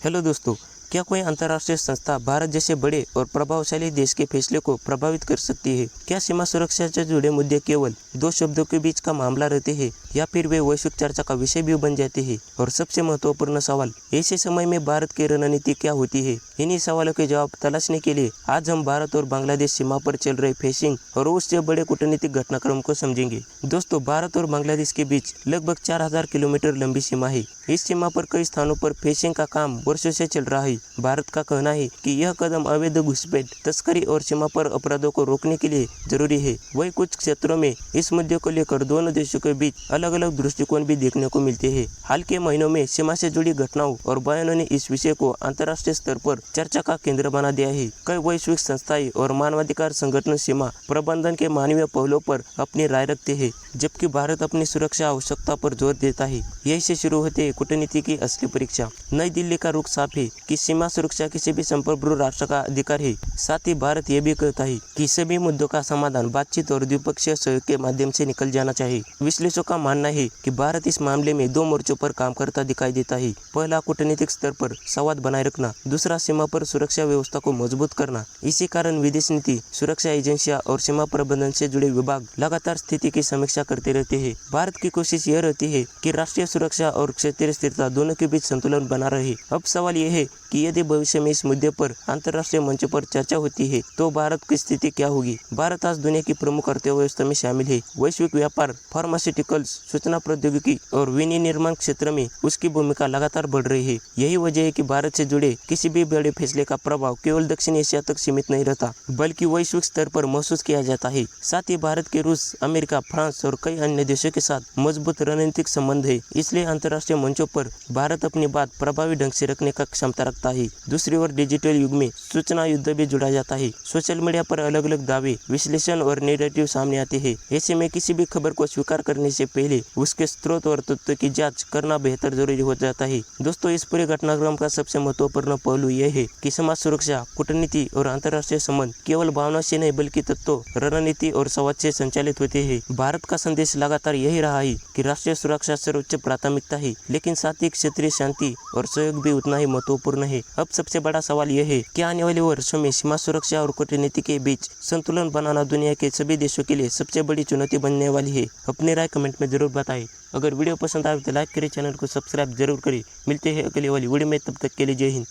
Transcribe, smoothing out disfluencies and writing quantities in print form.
Hello दोस्तों, क्या कोई अंतर्राष्ट्रीय संस्था भारत जैसे बड़े और प्रभावशाली देश के फैसले को प्रभावित कर सकती है? क्या सीमा सुरक्षा से जुड़े मुद्दे केवल दो शब्दों के बीच का मामला रहते हैं या फिर वे वैश्विक चर्चा का विषय भी बन जाते हैं? और सबसे महत्वपूर्ण सवाल, ऐसे समय में भारत की रणनीति क्या होती है? इन्हीं सवालों के जवाब तलाशने के लिए आज हम भारत और बांग्लादेश सीमा पर चल रहे फेंसिंग और उससे बड़े कूटनीतिक घटनाक्रम को समझेंगे। दोस्तों, भारत और बांग्लादेश के बीच लगभग 4000 किलोमीटर लंबी सीमा है। इस सीमा पर कई स्थानों पर फेंसिंग का काम वर्षों से चल रहा है। भारत का कहना है कि यह कदम अवैध घुसपैठ, तस्करी और सीमा पर अपराधों को रोकने के लिए जरूरी है। वहीं कुछ क्षेत्रों में इस मुद्दे को लेकर दोनों देशों के बीच अलग अलग दृष्टिकोण भी देखने को मिलते हैं। हाल के महीनों में सीमा से जुड़ी घटनाओं और बयानों ने इस विषय को अंतर्राष्ट्रीय स्तर पर चर्चा का केंद्र बना दिया है। कई वैश्विक संस्थाएं और मानवाधिकार संगठन सीमा प्रबंधन के मानवीय पहलुओं पर अपनी राय रखते हैं, जबकि भारत अपनी सुरक्षा आवश्यकता पर जोर देता है। यही से शुरू होते हैं कूटनीति की असली परीक्षा। नई दिल्ली का रुख साफ है कि सीमा सुरक्षा किसी भी संप्रभु राष्ट्र का अधिकार है। साथ ही भारत यह भी कहता है कि सभी मुद्दों का समाधान बातचीत और द्विपक्षीय सहयोग के माध्यम से निकल जाना चाहिए। विश्लेषकों का मानना है कि भारत इस मामले में दो मोर्चों पर काम करता दिखाई देता है। पहला, कूटनीतिक स्तर पर संवाद बनाए रखना, दूसरा सीमा पर सुरक्षा व्यवस्था को मजबूत करना। इसी कारण विदेश नीति, सुरक्षा एजेंसियां और सीमा प्रबंधन से जुड़े विभाग लगातार स्थिति की समीक्षा करते रहते हैं। भारत की कोशिश यह रहती है कि राष्ट्रीय सुरक्षा और क्षेत्रीय स्थिरता दोनों के बीच संतुलन बना रहे। अब सवाल यह है कि यदि भविष्य में इस मुद्दे पर अंतर्राष्ट्रीय मंचों पर चर्चा होती है तो भारत की स्थिति क्या होगी? भारत आज दुनिया की प्रमुख अर्थव्यवस्था में शामिल है। वैश्विक व्यापार, फार्मास्यूटिकल्स, सूचना प्रौद्योगिकी और विनिर्माण क्षेत्र में उसकी भूमिका लगातार बढ़ रही है। यही वजह है कि भारत से जुड़े किसी भी बड़े फैसले का प्रभाव केवल दक्षिण एशिया तक सीमित नहीं रहता, बल्कि वैश्विक स्तर पर महसूस किया जाता है। साथ ही भारत के रूस, अमेरिका, फ्रांस और कई अन्य देशों के साथ मजबूत रणनीतिक संबंध है। इसलिए अंतर्राष्ट्रीय मंचों पर भारत अपनी बात प्रभावी ढंग से रखने का क्षमता रखता है। दूसरी ओर डिजिटल युग में सूचना युद्ध भी जुड़ा जाता है। सोशल मीडिया पर अलग अलग दावे, विश्लेषण और नैरेटिव सामने आते हैं। ऐसे में किसी भी खबर को स्वीकार करने से पहले उसके स्रोत और तथ्य की जांच करना बेहतर जरूरी हो जाता है। दोस्तों, इस पूरे घटनाक्रम का सबसे महत्वपूर्ण पहलू यह है कि समाज सुरक्षा, कूटनीति और अंतर्राष्ट्रीय संबंध केवल भावना से नहीं बल्कि तत्वों, रणनीति और संवाद से संचालित होते हैं। भारत का संदेश लगातार यही रहा है कि राष्ट्रीय सुरक्षा सर्वोच्च प्राथमिकता है, लेकिन साथ ही क्षेत्रीय शांति और सहयोग भी उतना ही महत्वपूर्ण है। अब सबसे बड़ा सवाल यह है कि आने वाले वर्षों में सीमा सुरक्षा और कूटनीति के बीच संतुलन बनाना दुनिया के सभी देशों के लिए सबसे बड़ी चुनौती बनने वाली है। अपनी राय कमेंट में जरूर बताएं। अगर वीडियो पसंद आए तो लाइक करें, चैनल को सब्सक्राइब जरूर करें। मिलते हैं अगली वाली वीडियो में, तब तक के लिए जय हिंद।